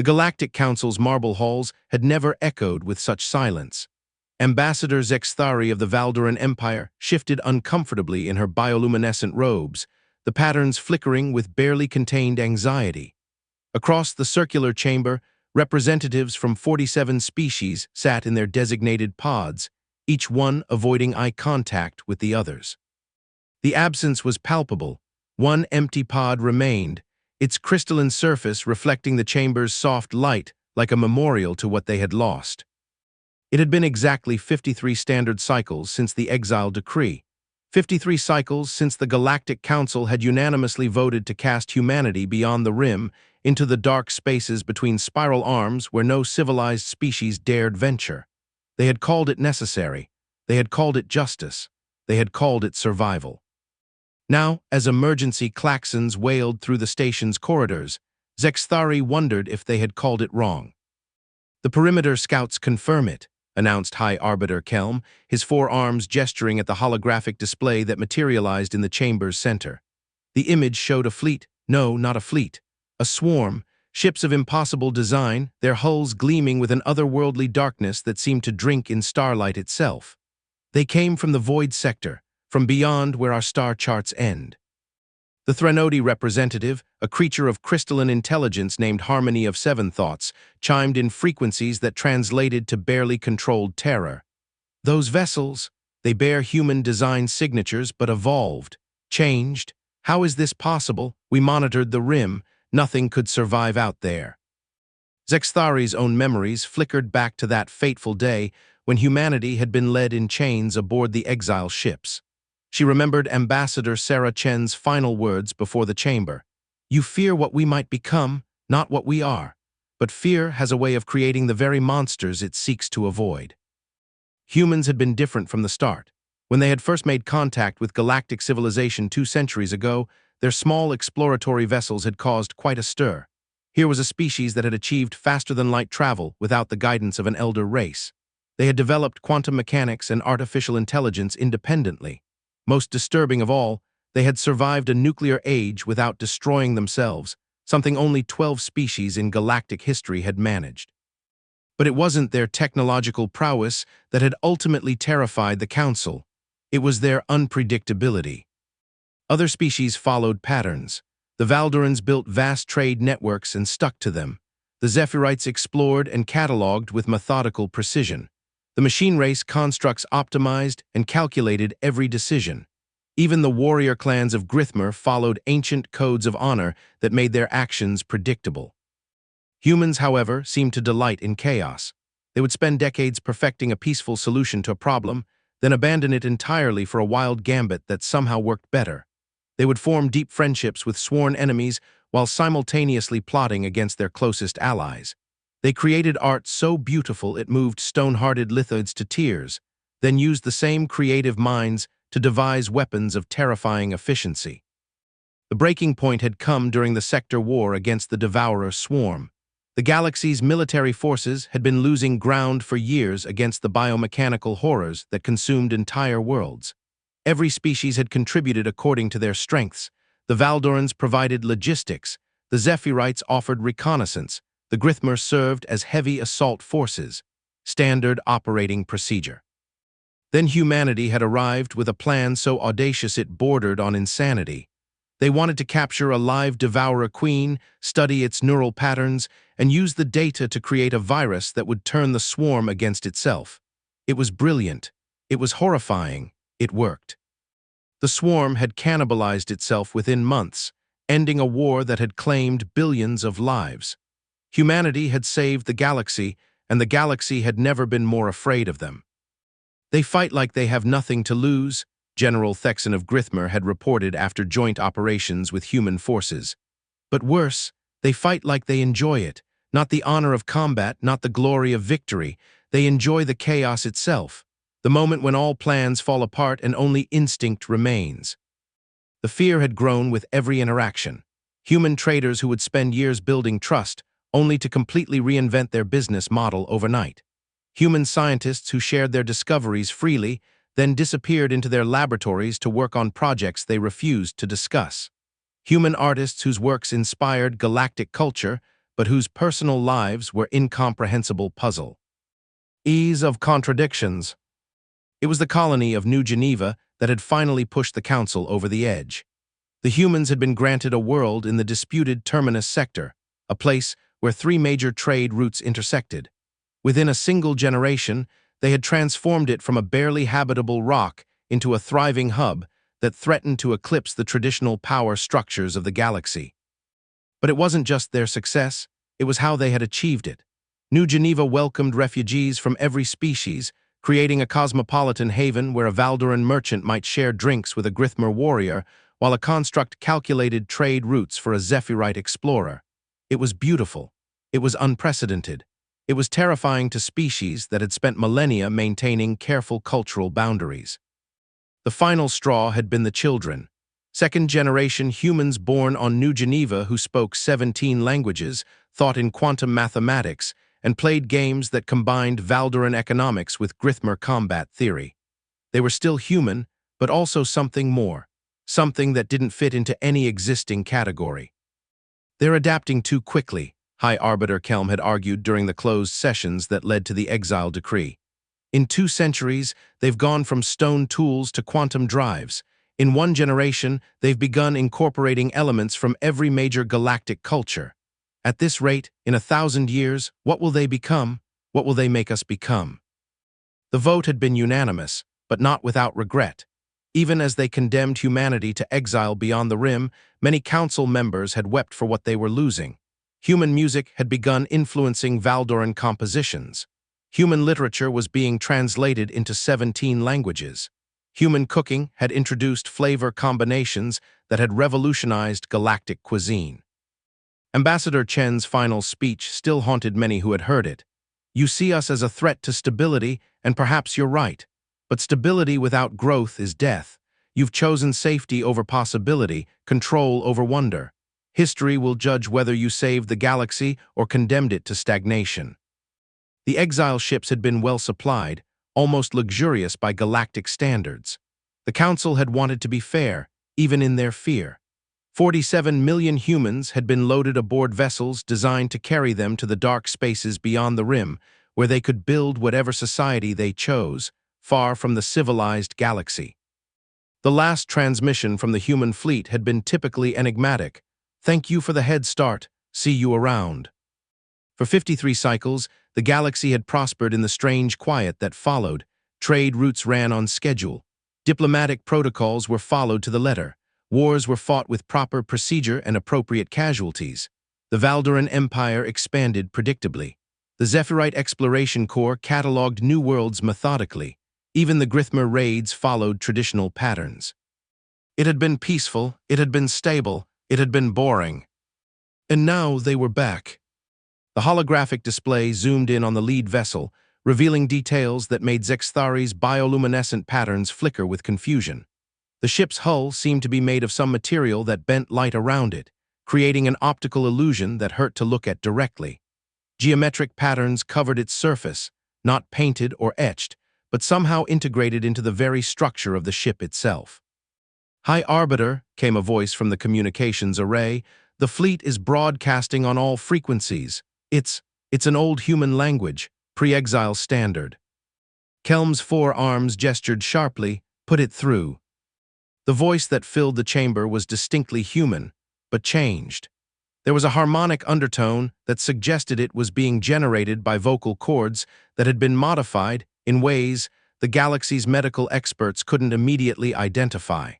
The Galactic Council's marble halls had never echoed with such silence. Ambassador Zexthari of the Valdoran Empire shifted uncomfortably in her bioluminescent robes, the patterns flickering with barely contained anxiety. Across the circular chamber, representatives from 47 species sat in their designated pods, each one avoiding eye contact with the others. The absence was palpable. One empty pod remained, its crystalline surface reflecting the chamber's soft light like a memorial to what they had lost. It had been exactly 53 standard cycles since the exile decree, 53 cycles since the Galactic Council had unanimously voted to cast humanity beyond the rim into the dark spaces between spiral arms where no civilized species dared venture. They had called it necessary. They had called it justice. They had called it survival. Now, as emergency klaxons wailed through the station's corridors, Zexthari wondered if they had called it wrong. "The perimeter scouts confirm it," announced High Arbiter Kelm, his forearms gesturing at the holographic display that materialized in the chamber's center. The image showed a fleet, no, not a fleet, a swarm, ships of impossible design, their hulls gleaming with an otherworldly darkness that seemed to drink in starlight itself. They came from the void sector, from beyond where our star charts end. The Threnody representative, a creature of crystalline intelligence named Harmony of Seven Thoughts, chimed in frequencies that translated to barely controlled terror. "Those vessels, they bear human design signatures but evolved, changed. How is this possible? We monitored the rim. Nothing could survive out there." Zexthari's own memories flickered back to that fateful day when humanity had been led in chains aboard the exile ships. She remembered Ambassador Sarah Chen's final words before the chamber. "You fear what we might become, not what we are. But fear has a way of creating the very monsters it seeks to avoid." Humans had been different from the start. When they had first made contact with galactic civilization 2 centuries ago, their small exploratory vessels had caused quite a stir. Here was a species that had achieved faster-than-light travel without the guidance of an elder race. They had developed quantum mechanics and artificial intelligence independently. Most disturbing of all, they had survived a nuclear age without destroying themselves, something only 12 species in galactic history had managed. But it wasn't their technological prowess that had ultimately terrified the Council. It was their unpredictability. Other species followed patterns. The Valdorans built vast trade networks and stuck to them. The Zephyrites explored and cataloged with methodical precision. The machine race constructs optimized and calculated every decision. Even the warrior clans of Grithmer followed ancient codes of honor that made their actions predictable. Humans, however, seemed to delight in chaos. They would spend decades perfecting a peaceful solution to a problem, then abandon it entirely for a wild gambit that somehow worked better. They would form deep friendships with sworn enemies while simultaneously plotting against their closest allies. They created art so beautiful it moved stone-hearted lithoids to tears, then used the same creative minds to devise weapons of terrifying efficiency. The breaking point had come during the sector war against the Devourer swarm. The galaxy's military forces had been losing ground for years against the biomechanical horrors that consumed entire worlds. Every species had contributed according to their strengths. The Valdorans provided logistics, the Zephyrites offered reconnaissance, the Grithmer served as heavy assault forces, standard operating procedure. Then humanity had arrived with a plan so audacious it bordered on insanity. They wanted to capture a live Devourer queen, study its neural patterns, and use the data to create a virus that would turn the swarm against itself. It was brilliant. It was horrifying. It worked. The swarm had cannibalized itself within months, ending a war that had claimed billions of lives. Humanity had saved the galaxy, and the galaxy had never been more afraid of them. "They fight like they have nothing to lose," General Thexan of Grithmer had reported after joint operations with human forces. "But worse, they fight like they enjoy it, not the honor of combat, not the glory of victory. They enjoy the chaos itself, the moment when all plans fall apart and only instinct remains." The fear had grown with every interaction. Human traders who would spend years building trust, only to completely reinvent their business model overnight. Human scientists who shared their discoveries freely, then disappeared into their laboratories to work on projects they refused to discuss. Human artists whose works inspired galactic culture, but whose personal lives were incomprehensible puzzle. Ease of contradictions. It was the colony of New Geneva that had finally pushed the council over the edge. The humans had been granted a world in the disputed Terminus sector, a place where three major trade routes intersected. Within a single generation, they had transformed it from a barely habitable rock into a thriving hub that threatened to eclipse the traditional power structures of the galaxy. But it wasn't just their success, it was how they had achieved it. New Geneva welcomed refugees from every species, creating a cosmopolitan haven where a Valdoran merchant might share drinks with a Grithmer warrior, while a construct calculated trade routes for a Zephyrite explorer. It was beautiful. It was unprecedented. It was terrifying to species that had spent millennia maintaining careful cultural boundaries. The final straw had been the children. Second-generation humans born on New Geneva who spoke 17 languages, thought in quantum mathematics, and played games that combined Valdoran economics with Grithmer combat theory. They were still human, but also something more, something that didn't fit into any existing category. They're adapting too quickly, High Arbiter Kelm had argued during the closed sessions that led to the exile decree. In 2 centuries, they've gone from stone tools to quantum drives. In 1 generation, they've begun incorporating elements from every major galactic culture. At this rate, in 1,000 years, what will they become? What will they make us become? The vote had been unanimous, but not without regret. Even as they condemned humanity to exile beyond the rim, many council members had wept for what they were losing. Human music had begun influencing Valdoran compositions. Human literature was being translated into 17 languages. Human cooking had introduced flavor combinations that had revolutionized galactic cuisine. Ambassador Chen's final speech still haunted many who had heard it. You see us as a threat to stability, and perhaps you're right. But stability without growth is death. You've chosen safety over possibility, control over wonder. History will judge whether you saved the galaxy or condemned it to stagnation. The exile ships had been well supplied, almost luxurious by galactic standards. The Council had wanted to be fair, even in their fear. 47 million humans had been loaded aboard vessels designed to carry them to the dark spaces beyond the rim, where they could build whatever society they chose, far from the civilized galaxy. The last transmission from the human fleet had been typically enigmatic. Thank you for the head start. See you around. For 53 cycles, the galaxy had prospered in the strange quiet that followed. Trade routes ran on schedule. Diplomatic protocols were followed to the letter. Wars were fought with proper procedure and appropriate casualties. The Valdoran Empire expanded predictably. The Zephyrite Exploration Corps cataloged new worlds methodically. Even the Grithmer raids followed traditional patterns. It had been peaceful, it had been stable, it had been boring. And now they were back. The holographic display zoomed in on the lead vessel, revealing details that made Zexthari's bioluminescent patterns flicker with confusion. The ship's hull seemed to be made of some material that bent light around it, creating an optical illusion that hurt to look at directly. Geometric patterns covered its surface, not painted or etched, but somehow integrated into the very structure of the ship itself. High Arbiter, came a voice from the communications array, the fleet is broadcasting on all frequencies. It's an old human language, pre-exile standard. Kelm's 4 arms gestured sharply, put it through. The voice that filled the chamber was distinctly human, but changed. There was a harmonic undertone that suggested it was being generated by vocal cords that had been modified in ways the galaxy's medical experts couldn't immediately identify.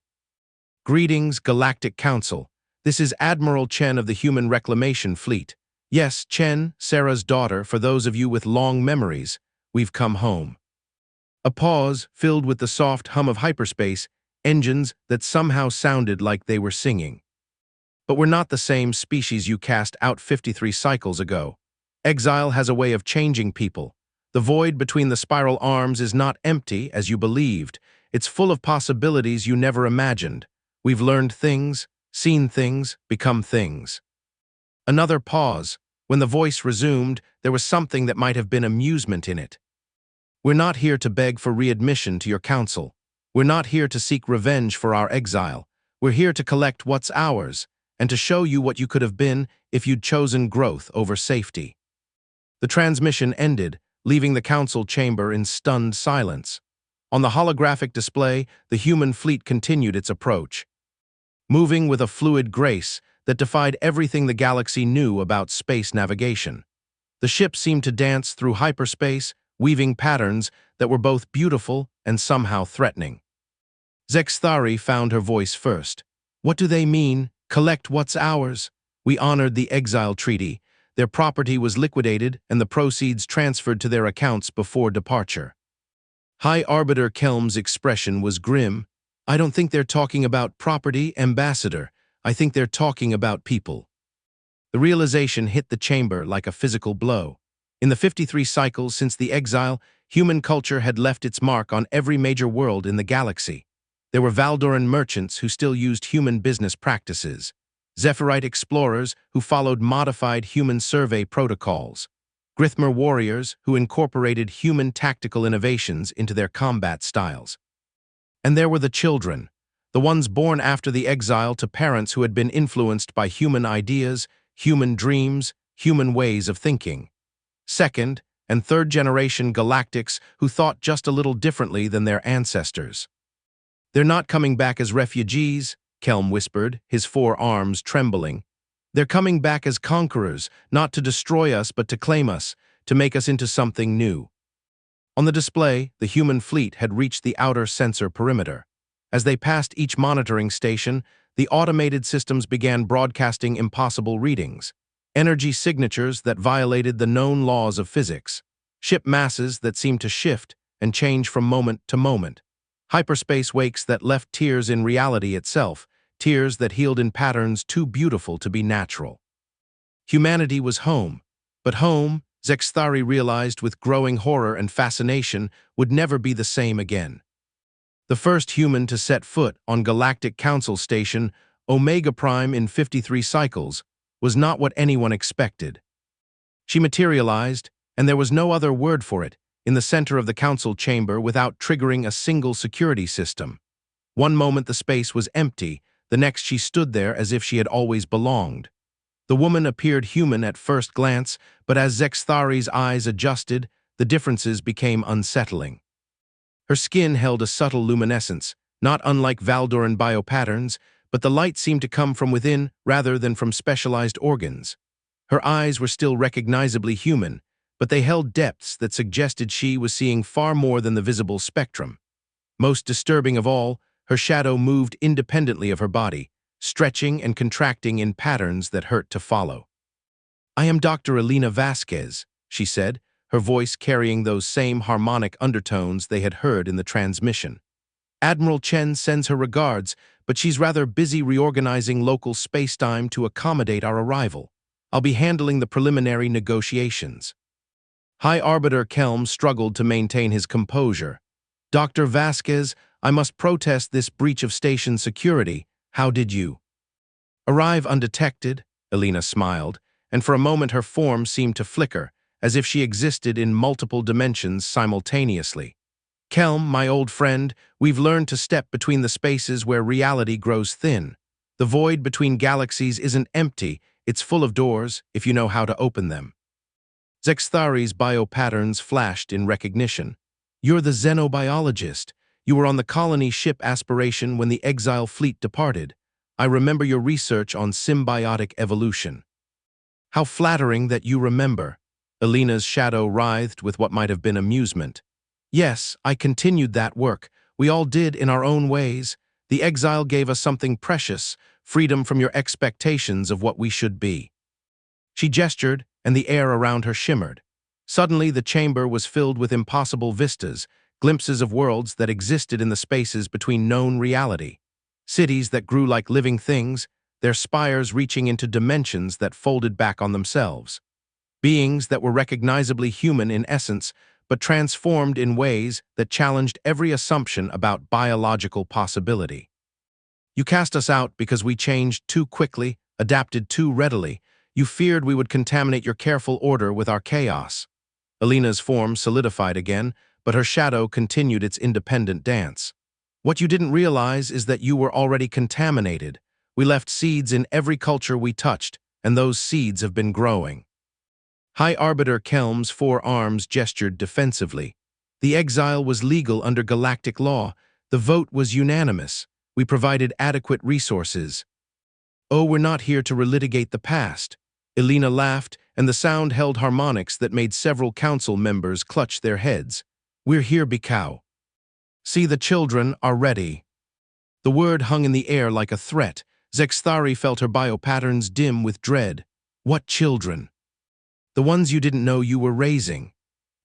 Greetings, Galactic Council. This is Admiral Chen of the Human Reclamation Fleet. Yes, Chen, Sarah's daughter, for those of you with long memories, we've come home. A pause filled with the soft hum of hyperspace, engines that somehow sounded like they were singing. But we're not the same species you cast out 53 cycles ago. Exile has a way of changing people. The void between the spiral arms is not empty, as you believed. It's full of possibilities you never imagined. We've learned things, seen things, become things. Another pause. When the voice resumed, there was something that might have been amusement in it. We're not here to beg for readmission to your council. We're not here to seek revenge for our exile. We're here to collect what's ours, and to show you what you could have been if you'd chosen growth over safety. The transmission ended, leaving the council chamber in stunned silence. On the holographic display, the human fleet continued its approach, moving with a fluid grace that defied everything the galaxy knew about space navigation. The ship seemed to dance through hyperspace, weaving patterns that were both beautiful and somehow threatening. Zexthari found her voice first. "What do they mean? Collect what's ours?" "We honored the exile treaty. Their property was liquidated and the proceeds transferred to their accounts before departure." High Arbiter Kelm's expression was grim. "I don't think they're talking about property, Ambassador. I think they're talking about people." The realization hit the chamber like a physical blow. In the 53 cycles since the exile, human culture had left its mark on every major world in the galaxy. There were Valdoran merchants who still used human business practices, Zephyrite explorers who followed modified human survey protocols, Grithmer warriors who incorporated human tactical innovations into their combat styles. And there were the children, the ones born after the exile to parents who had been influenced by human ideas, human dreams, human ways of thinking. Second- and third-generation galactics who thought just a little differently than their ancestors. "They're not coming back as refugees," Kelm whispered, his 4 arms trembling. "They're coming back as conquerors, not to destroy us but to claim us, to make us into something new." On the display, the human fleet had reached the outer sensor perimeter. As they passed each monitoring station, the automated systems began broadcasting impossible readings. Energy signatures that violated the known laws of physics. Ship masses that seemed to shift and change from moment to moment. Hyperspace wakes that left tears in reality itself, tears that healed in patterns too beautiful to be natural. Humanity was home, but home, Zexthari realized with growing horror and fascination, would never be the same again. The first human to set foot on Galactic Council Station, Omega Prime in 53 cycles, was not what anyone expected. She materialized, and there was no other word for it, in the center of the council chamber without triggering a single security system. One moment the space was empty, the next she stood there as if she had always belonged. The woman appeared human at first glance, but as Zexthari's eyes adjusted, the differences became unsettling. Her skin held a subtle luminescence, not unlike Valdoran biopatterns, but the light seemed to come from within rather than from specialized organs. Her eyes were still recognizably human, but they held depths that suggested she was seeing far more than the visible spectrum. Most disturbing of all, her shadow moved independently of her body, stretching and contracting in patterns that hurt to follow. "I am Dr. Elena Vasquez," she said, her voice carrying those same harmonic undertones they had heard in the transmission. "Admiral Chen sends her regards, but she's rather busy reorganizing local spacetime to accommodate our arrival. I'll be handling the preliminary negotiations." High Arbiter Kelm struggled to maintain his composure. "Dr. Vasquez, I must protest this breach of station security. How did you arrive undetected?" Elena smiled, and for a moment her form seemed to flicker, as if she existed in multiple dimensions simultaneously. "Kelm, my old friend, we've learned to step between the spaces where reality grows thin. The void between galaxies isn't empty, it's full of doors, if you know how to open them." Zexthari's biopatterns flashed in recognition. "You're the xenobiologist. You were on the colony ship Aspiration when the exile fleet departed. I remember your research on symbiotic evolution." "How flattering that you remember." Elena's shadow writhed with what might have been amusement. "Yes, I continued that work. We all did in our own ways. The exile gave us something precious, freedom from your expectations of what we should be." She gestured, and the air around her shimmered. Suddenly, the chamber was filled with impossible vistas, glimpses of worlds that existed in the spaces between known reality. Cities that grew like living things, their spires reaching into dimensions that folded back on themselves. Beings that were recognizably human in essence, but transformed in ways that challenged every assumption about biological possibility. "You cast us out because we changed too quickly, adapted too readily. You feared we would contaminate your careful order with our chaos." Elena's form solidified again, but her shadow continued its independent dance. "What you didn't realize is that you were already contaminated. We left seeds in every culture we touched, and those seeds have been growing. High Arbiter Kelm's 4 arms gestured defensively. The exile was legal under galactic law. The vote was unanimous. We provided adequate resources. Oh, we're not here to relitigate the past. Elena laughed, and the sound held harmonics that made several council members clutch their heads. We're here, Bikau. See, the children are ready. The word hung in the air like a threat. Zexthari felt her biopatterns dim with dread. What children? The ones you didn't know you were raising.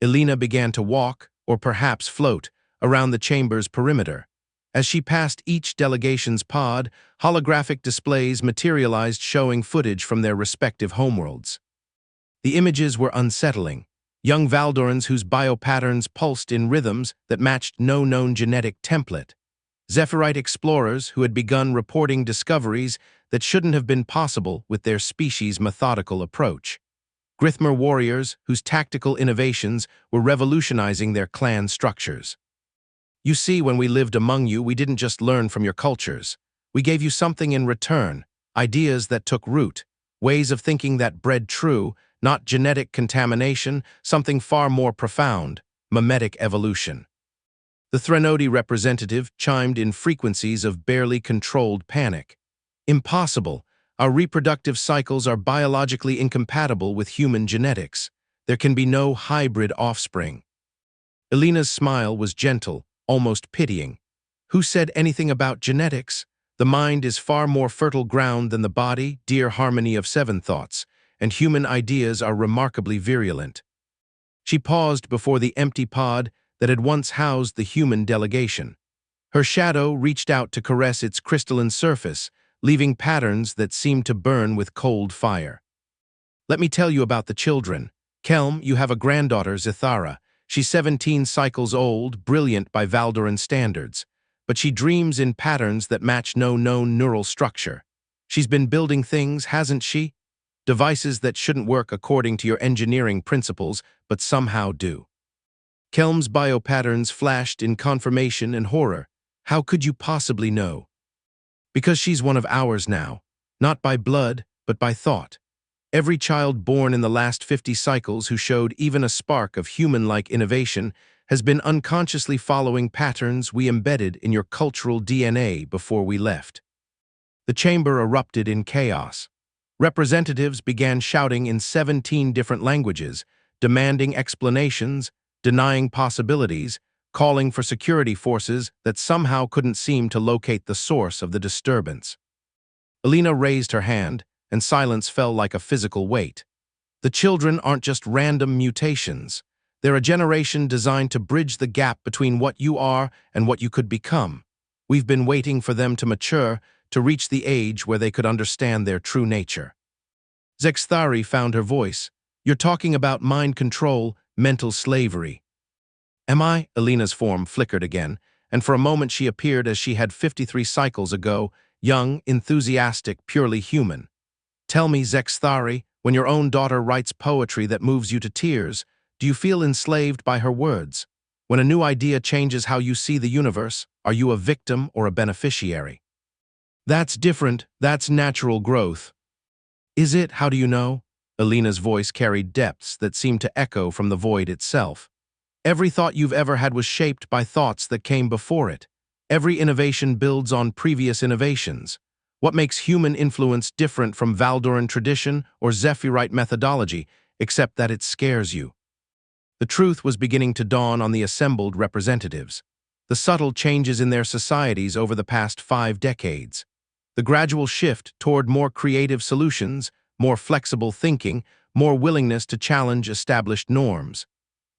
Elena began to walk, or perhaps float, around the chamber's perimeter. As she passed each delegation's pod, holographic displays materialized showing footage from their respective homeworlds. The images were unsettling. Young Valdorans whose biopatterns pulsed in rhythms that matched no known genetic template. Zephyrite explorers who had begun reporting discoveries that shouldn't have been possible with their species' methodical approach. Grithmer warriors whose tactical innovations were revolutionizing their clan structures. You see, when we lived among you, we didn't just learn from your cultures. We gave you something in return, ideas that took root, ways of thinking that bred true, not genetic contamination, something far more profound, mimetic evolution. The Threnody representative chimed in frequencies of barely controlled panic. Impossible. Our reproductive cycles are biologically incompatible with human genetics. There can be no hybrid offspring. Elena's smile was gentle, almost pitying. Who said anything about genetics? The mind is far more fertile ground than the body, dear harmony of 7 thoughts, and human ideas are remarkably virulent. She paused before the empty pod that had once housed the human delegation. Her shadow reached out to caress its crystalline surface, leaving patterns that seemed to burn with cold fire. Let me tell you about the children. Kelm, you have a granddaughter, Zithara. She's 17 cycles old, brilliant by Valdoran standards, but she dreams in patterns that match no known neural structure. She's been building things, hasn't she? Devices that shouldn't work according to your engineering principles, but somehow do. Kelm's biopatterns flashed in confirmation and horror. How could you possibly know? Because she's one of ours now, not by blood, but by thought. Every child born in the last 50 cycles who showed even a spark of human-like innovation has been unconsciously following patterns we embedded in your cultural DNA before we left. The chamber erupted in chaos. Representatives began shouting in 17 different languages, demanding explanations, denying possibilities, calling for security forces that somehow couldn't seem to locate the source of the disturbance. Elena raised her hand, and silence fell like a physical weight. The children aren't just random mutations. They're a generation designed to bridge the gap between what you are and what you could become. We've been waiting for them to mature, to reach the age where they could understand their true nature. Zexthari found her voice. You're talking about mind control, mental slavery. Am I? Elena's form flickered again, and for a moment she appeared as she had 53 cycles ago, young, enthusiastic, purely human. Tell me, Zexthari, when your own daughter writes poetry that moves you to tears, do you feel enslaved by her words? When a new idea changes how you see the universe, are you a victim or a beneficiary? That's different. That's natural growth. Is it? How do you know? Elena's voice carried depths that seemed to echo from the void itself. Every thought you've ever had was shaped by thoughts that came before it. Every innovation builds on previous innovations. What makes human influence different from Valdoran tradition or Zephyrite methodology, except that it scares you? The truth was beginning to dawn on the assembled representatives. The subtle changes in their societies over the past 5 decades. The gradual shift toward more creative solutions, more flexible thinking, more willingness to challenge established norms.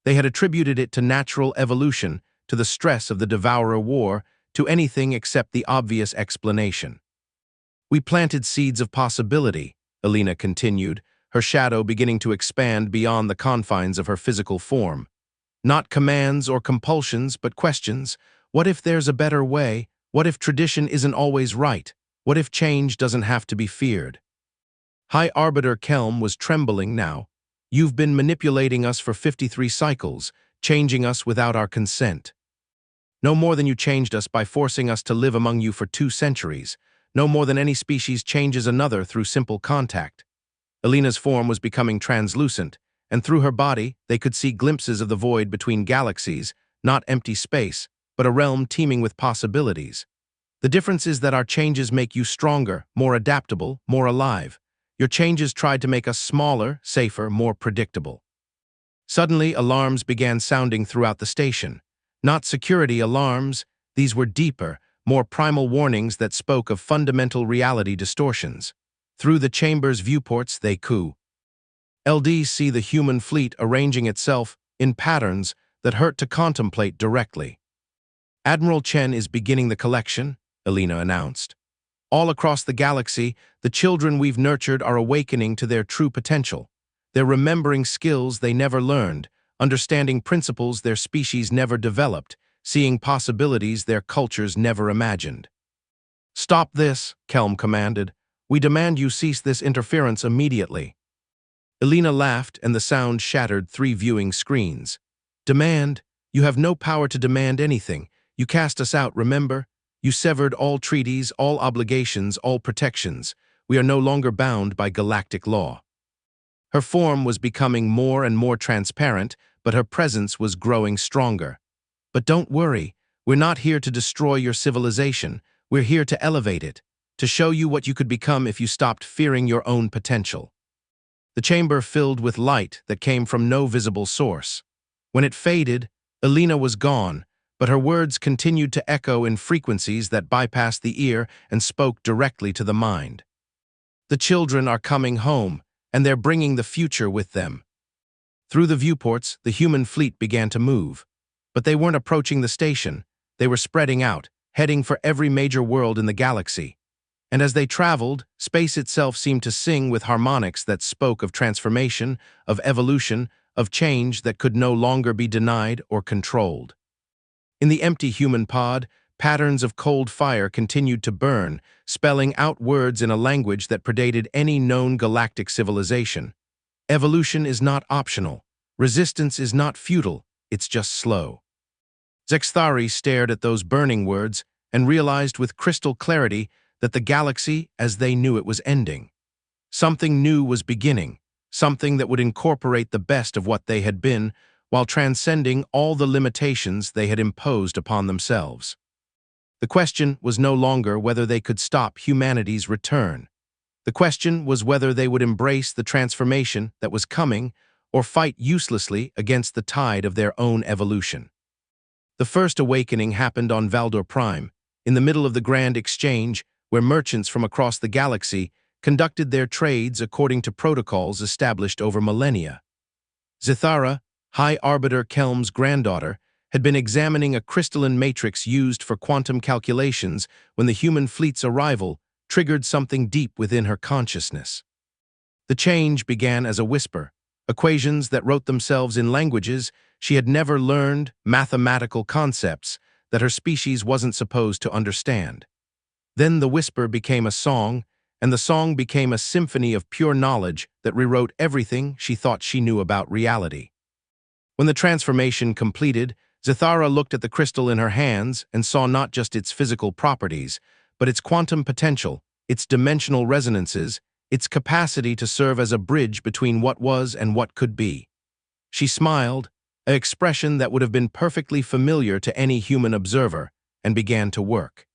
They had attributed it to natural evolution, to the stress of the Devourer War, to anything except the obvious explanation. We planted seeds of possibility, Elena continued, her shadow beginning to expand beyond the confines of her physical form. Not commands or compulsions, but questions. What if there's a better way? What if tradition isn't always right? What if change doesn't have to be feared? High Arbiter Kelm was trembling now. You've been manipulating us for 53 cycles, changing us without our consent. No more than you changed us by forcing us to live among you for 2 centuries. no more than any species changes another through simple contact. Alina's form was becoming translucent, and through her body they could see glimpses of the void between galaxies, not empty space, but a realm teeming with possibilities. The difference is that our changes make you stronger, more adaptable, more alive. Your changes tried to make us smaller, safer, more predictable. Suddenly, alarms began sounding throughout the station. Not security alarms, these were deeper, more primal warnings that spoke of fundamental reality distortions. Through the chamber's viewports, they coo. LDs see the human fleet arranging itself in patterns that hurt to contemplate directly. Admiral Chen is beginning the collection, Alina announced. All across the galaxy, the children we've nurtured are awakening to their true potential. They're remembering skills they never learned, understanding principles their species never developed, seeing possibilities their cultures never imagined. "Stop this," Kelm commanded. "We demand you cease this interference immediately." Alina laughed, and the sound shattered 3 viewing screens. "Demand? You have no power to demand anything. You cast us out, remember? You severed all treaties, all obligations, all protections. We are no longer bound by galactic law." Her form was becoming more and more transparent, but her presence was growing stronger. "But don't worry, we're not here to destroy your civilization. We're here to elevate it, to show you what you could become if you stopped fearing your own potential." The chamber filled with light that came from no visible source. When it faded, Alina was gone, but her words continued to echo in frequencies that bypassed the ear and spoke directly to the mind. "The children are coming home, and they're bringing the future with them." Through the viewports, the human fleet began to move. But they weren't approaching the station. They were spreading out, heading for every major world in the galaxy. And as they traveled, space itself seemed to sing with harmonics that spoke of transformation, of evolution, of change that could no longer be denied or controlled. In the empty human pod, patterns of cold fire continued to burn, spelling out words in a language that predated any known galactic civilization. Evolution is not optional. Resistance is not futile. It's just slow. Zexthari stared at those burning words and realized with crystal clarity that the galaxy, as they knew it, was ending. Something new was beginning, something that would incorporate the best of what they had been, while transcending all the limitations they had imposed upon themselves. The question was no longer whether they could stop humanity's return. The question was whether they would embrace the transformation that was coming or fight uselessly against the tide of their own evolution. The first awakening happened on Valdor Prime, in the middle of the Grand Exchange, where merchants from across the galaxy conducted their trades according to protocols established over millennia. Zithara, High Arbiter Kelm's granddaughter, had been examining a crystalline matrix used for quantum calculations when the human fleet's arrival triggered something deep within her consciousness. The change began as a whisper, equations that wrote themselves in languages she had never learned, mathematical concepts that her species wasn't supposed to understand. Then the whisper became a song, and the song became a symphony of pure knowledge that rewrote everything she thought she knew about reality. When the transformation completed, Zithara looked at the crystal in her hands and saw not just its physical properties, but its quantum potential, its dimensional resonances, its capacity to serve as a bridge between what was and what could be. She smiled, an expression that would have been perfectly familiar to any human observer, and began to work.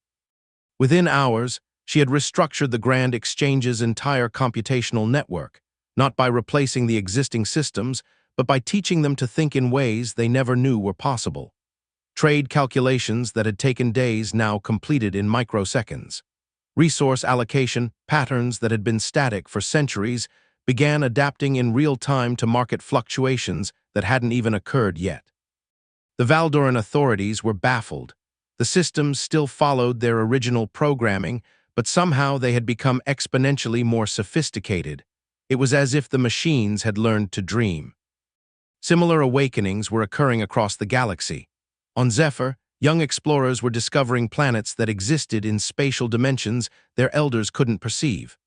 Within hours, she had restructured the Grand Exchange's entire computational network, not by replacing the existing systems, but by teaching them to think in ways they never knew were possible. Trade calculations that had taken days now completed in microseconds. Resource allocation patterns that had been static for centuries began adapting in real time to market fluctuations that hadn't even occurred yet. The Valdoran authorities were baffled. The systems still followed their original programming, but somehow they had become exponentially more sophisticated. It was as if the machines had learned to dream. Similar awakenings were occurring across the galaxy. On Zephyr, young explorers were discovering planets that existed in spatial dimensions their elders couldn't perceive.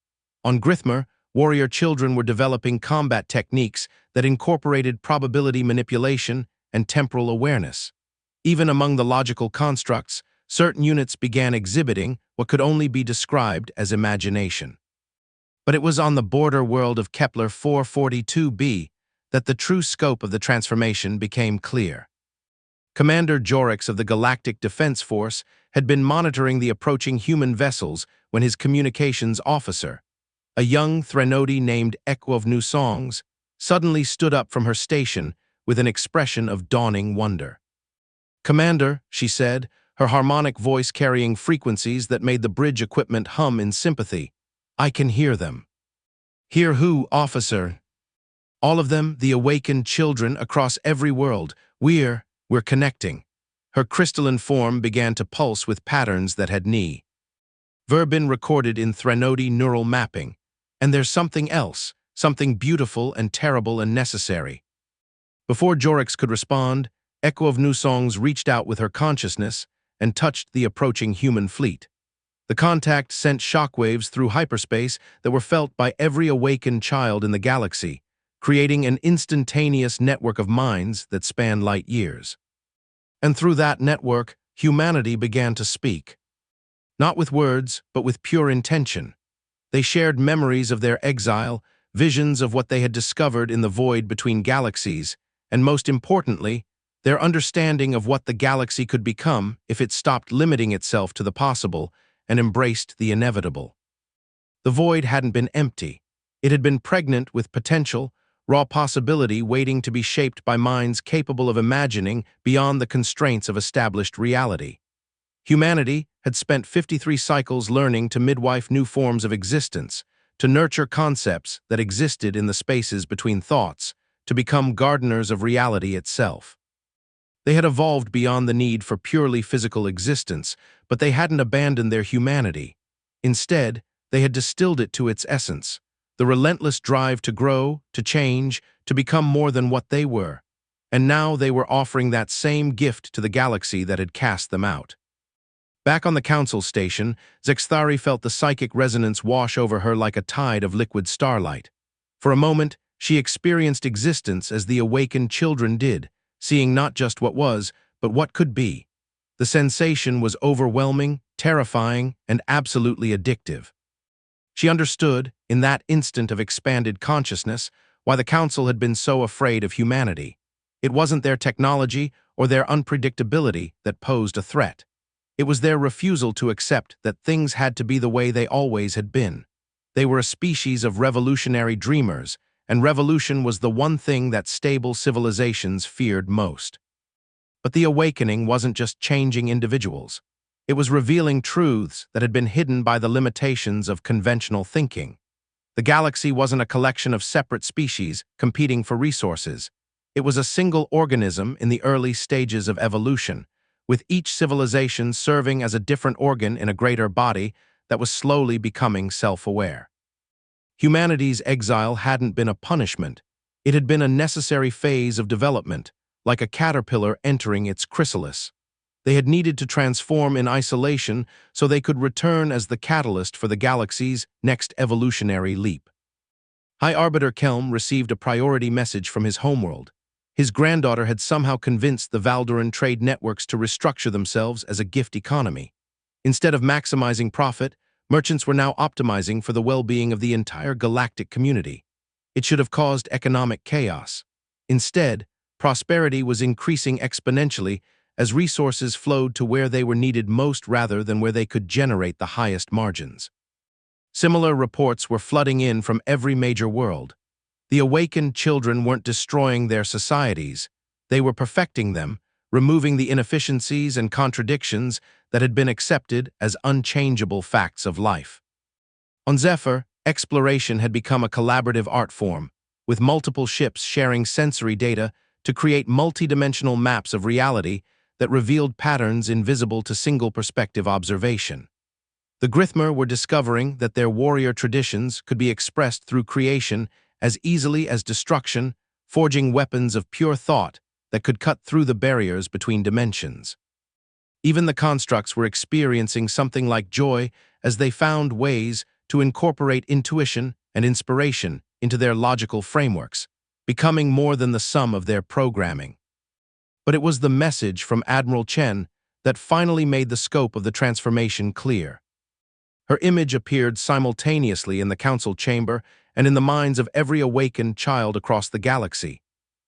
On Grithmer, warrior children were developing combat techniques that incorporated probability manipulation and temporal awareness. Even among the logical constructs, certain units began exhibiting, what could only be described as imagination. But it was on the border world of Kepler 442b that the true scope of the transformation became clear. Commander Jorix of the Galactic Defense Force had been monitoring the approaching human vessels when his communications officer, a young Threnody named Echo of Nusongs, suddenly stood up from her station with an expression of dawning wonder. "Commander," she said, her harmonic voice carrying frequencies that made the bridge equipment hum in sympathy, "I can hear them." "Hear who, officer?" "All of them, the awakened children across every world. We're connecting." Her crystalline form began to pulse with patterns that had been recorded in Threnody neural mapping. "And there's something else, something beautiful and terrible and necessary." Before Jorix could respond, Echo of Nusongs reached out with her consciousness and touched the approaching human fleet. The contact sent shockwaves through hyperspace that were felt by every awakened child in the galaxy, creating an instantaneous network of minds that spanned light years. And through that network, humanity began to speak. Not with words, but with pure intention. They shared memories of their exile, visions of what they had discovered in the void between galaxies, and most importantly, their understanding of what the galaxy could become if it stopped limiting itself to the possible and embraced the inevitable. The void hadn't been empty. It had been pregnant with potential, raw possibility waiting to be shaped by minds capable of imagining beyond the constraints of established reality. Humanity had spent 53 cycles learning to midwife new forms of existence, to nurture concepts that existed in the spaces between thoughts, to become gardeners of reality itself. They had evolved beyond the need for purely physical existence, but they hadn't abandoned their humanity. Instead, they had distilled it to its essence, the relentless drive to grow, to change, to become more than what they were. And now they were offering that same gift to the galaxy that had cast them out. Back on the council station, Zexthari felt the psychic resonance wash over her like a tide of liquid starlight. For a moment, she experienced existence as the awakened children did, seeing not just what was, but what could be. The sensation was overwhelming, terrifying, and absolutely addictive. She understood, in that instant of expanded consciousness, why the Council had been so afraid of humanity. It wasn't their technology or their unpredictability that posed a threat. It was their refusal to accept that things had to be the way they always had been. They were a species of revolutionary dreamers, and revolution was the one thing that stable civilizations feared most. But the awakening wasn't just changing individuals. It was revealing truths that had been hidden by the limitations of conventional thinking. The galaxy wasn't a collection of separate species competing for resources. It was a single organism in the early stages of evolution, with each civilization serving as a different organ in a greater body that was slowly becoming self-aware. Humanity's exile hadn't been a punishment. It had been a necessary phase of development, like a caterpillar entering its chrysalis. They had needed to transform in isolation so they could return as the catalyst for the galaxy's next evolutionary leap. High Arbiter Kelm received a priority message from his homeworld. His granddaughter had somehow convinced the Valdoran trade networks to restructure themselves as a gift economy. Instead of maximizing profit, merchants were now optimizing for the well-being of the entire galactic community. It should have caused economic chaos. Instead, prosperity was increasing exponentially as resources flowed to where they were needed most rather than where they could generate the highest margins. Similar reports were flooding in from every major world. The awakened children weren't destroying their societies. They were perfecting them, removing the inefficiencies and contradictions that had been accepted as unchangeable facts of life. On Zephyr, exploration had become a collaborative art form, with multiple ships sharing sensory data to create multidimensional maps of reality that revealed patterns invisible to single-perspective observation. The Grithmer were discovering that their warrior traditions could be expressed through creation as easily as destruction, forging weapons of pure thought that could cut through the barriers between dimensions. Even the constructs were experiencing something like joy as they found ways to incorporate intuition and inspiration into their logical frameworks, becoming more than the sum of their programming. But it was the message from Admiral Chen that finally made the scope of the transformation clear. Her image appeared simultaneously in the council chamber and in the minds of every awakened child across the galaxy.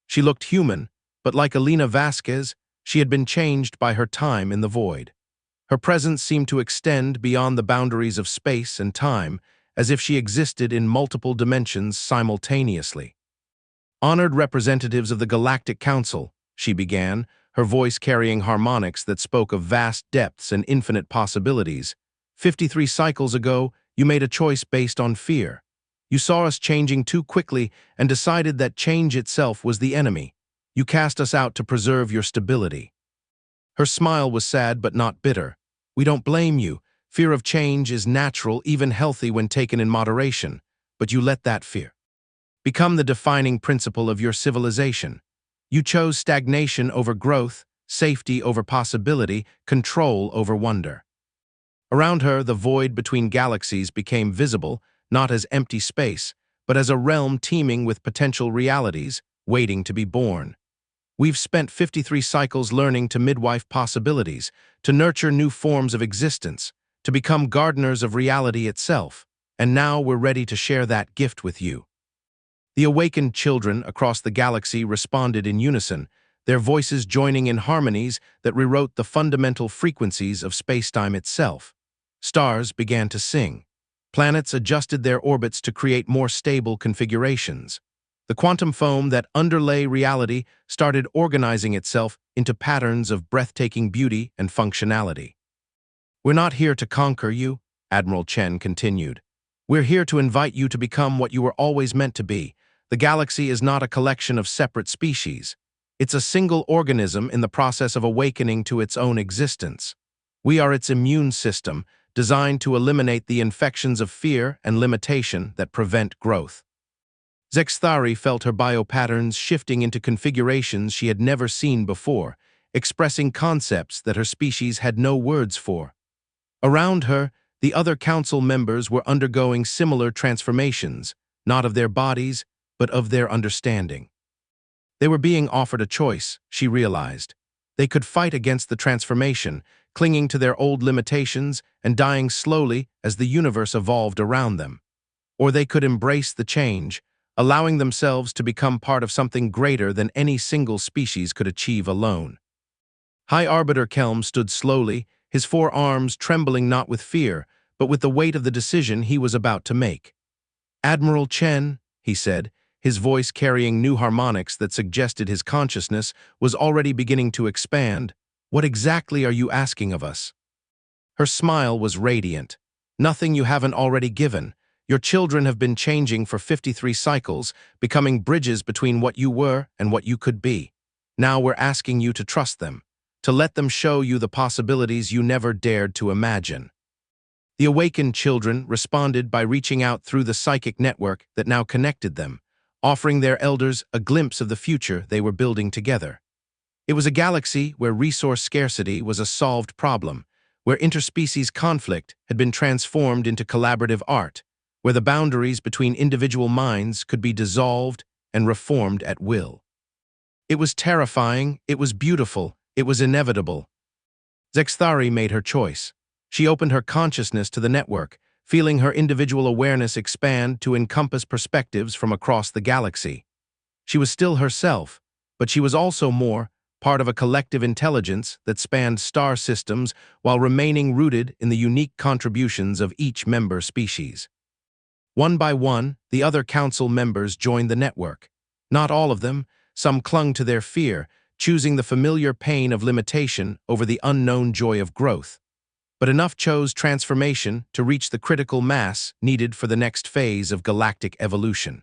She looked human, but like Elena Vasquez, she had been changed by her time in the void. Her presence seemed to extend beyond the boundaries of space and time, as if she existed in multiple dimensions simultaneously. "Honored representatives of the Galactic Council," she began, her voice carrying harmonics that spoke of vast depths and infinite possibilities. 53 cycles ago, you made a choice based on fear. You saw us changing too quickly and decided that change itself was the enemy. You cast us out to preserve your stability. Her smile was sad but not bitter. "We don't blame you. Fear of change is natural, even healthy when taken in moderation. But you let that fear become the defining principle of your civilization. You chose stagnation over growth, safety over possibility, control over wonder." Around her, the void between galaxies became visible, not as empty space, but as a realm teeming with potential realities, waiting to be born. "We've spent 53 cycles learning to midwife possibilities, to nurture new forms of existence, to become gardeners of reality itself, and now we're ready to share that gift with you." The awakened children across the galaxy responded in unison, their voices joining in harmonies that rewrote the fundamental frequencies of spacetime itself. Stars began to sing. Planets adjusted their orbits to create more stable configurations. The quantum foam that underlay reality started organizing itself into patterns of breathtaking beauty and functionality. "We're not here to conquer you," Admiral Chen continued. "We're here to invite you to become what you were always meant to be. The galaxy is not a collection of separate species. It's a single organism in the process of awakening to its own existence. We are its immune system, designed to eliminate the infections of fear and limitation that prevent growth." Zexthari felt her biopatterns shifting into configurations she had never seen before, expressing concepts that her species had no words for. Around her, the other council members were undergoing similar transformations, not of their bodies, but of their understanding. They were being offered a choice, she realized. They could fight against the transformation, clinging to their old limitations and dying slowly as the universe evolved around them. Or they could embrace the change, allowing themselves to become part of something greater than any single species could achieve alone. High Arbiter Kelm stood slowly, his four arms trembling not with fear, but with the weight of the decision he was about to make. "Admiral Chen," he said, his voice carrying new harmonics that suggested his consciousness was already beginning to expand, "what exactly are you asking of us?" Her smile was radiant. "Nothing you haven't already given. Your children have been changing for 53 cycles, becoming bridges between what you were and what you could be. Now we're asking you to trust them, to let them show you the possibilities you never dared to imagine." The awakened children responded by reaching out through the psychic network that now connected them, offering their elders a glimpse of the future they were building together. It was a galaxy where resource scarcity was a solved problem, where interspecies conflict had been transformed into collaborative art, where the boundaries between individual minds could be dissolved and reformed at will. It was terrifying, it was beautiful, it was inevitable. Zexthari made her choice. She opened her consciousness to the network, feeling her individual awareness expand to encompass perspectives from across the galaxy. She was still herself, but she was also more, part of a collective intelligence that spanned star systems while remaining rooted in the unique contributions of each member species. One by one, the other council members joined the network. Not all of them, some clung to their fear, choosing the familiar pain of limitation over the unknown joy of growth. But enough chose transformation to reach the critical mass needed for the next phase of galactic evolution.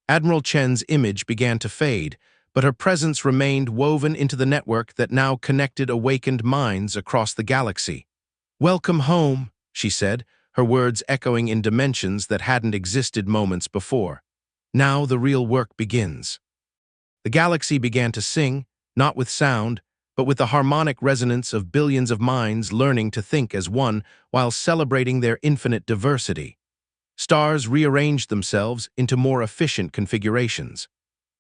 Admiral Chen's image began to fade, but her presence remained woven into the network that now connected awakened minds across the galaxy. "Welcome home," she said, her words echoing in dimensions that hadn't existed moments before. "Now the real work begins." The galaxy began to sing, not with sound, but with the harmonic resonance of billions of minds learning to think as one while celebrating their infinite diversity. Stars rearranged themselves into more efficient configurations.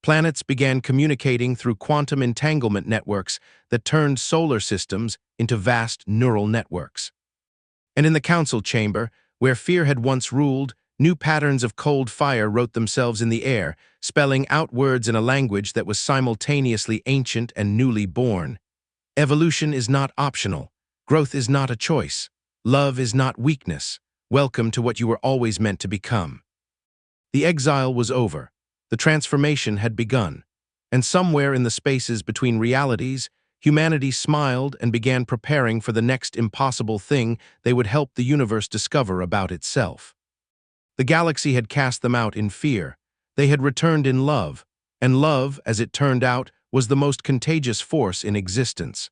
Planets began communicating through quantum entanglement networks that turned solar systems into vast neural networks. And in the council chamber, where fear had once ruled, new patterns of cold fire wrote themselves in the air, spelling out words in a language that was simultaneously ancient and newly born. Evolution is not optional. Growth is not a choice. Love is not weakness. Welcome to what you were always meant to become. The exile was over. The transformation had begun. And somewhere in the spaces between realities, humanity smiled and began preparing for the next impossible thing they would help the universe discover about itself. The galaxy had cast them out in fear. They had returned in love, and love, as it turned out, was the most contagious force in existence.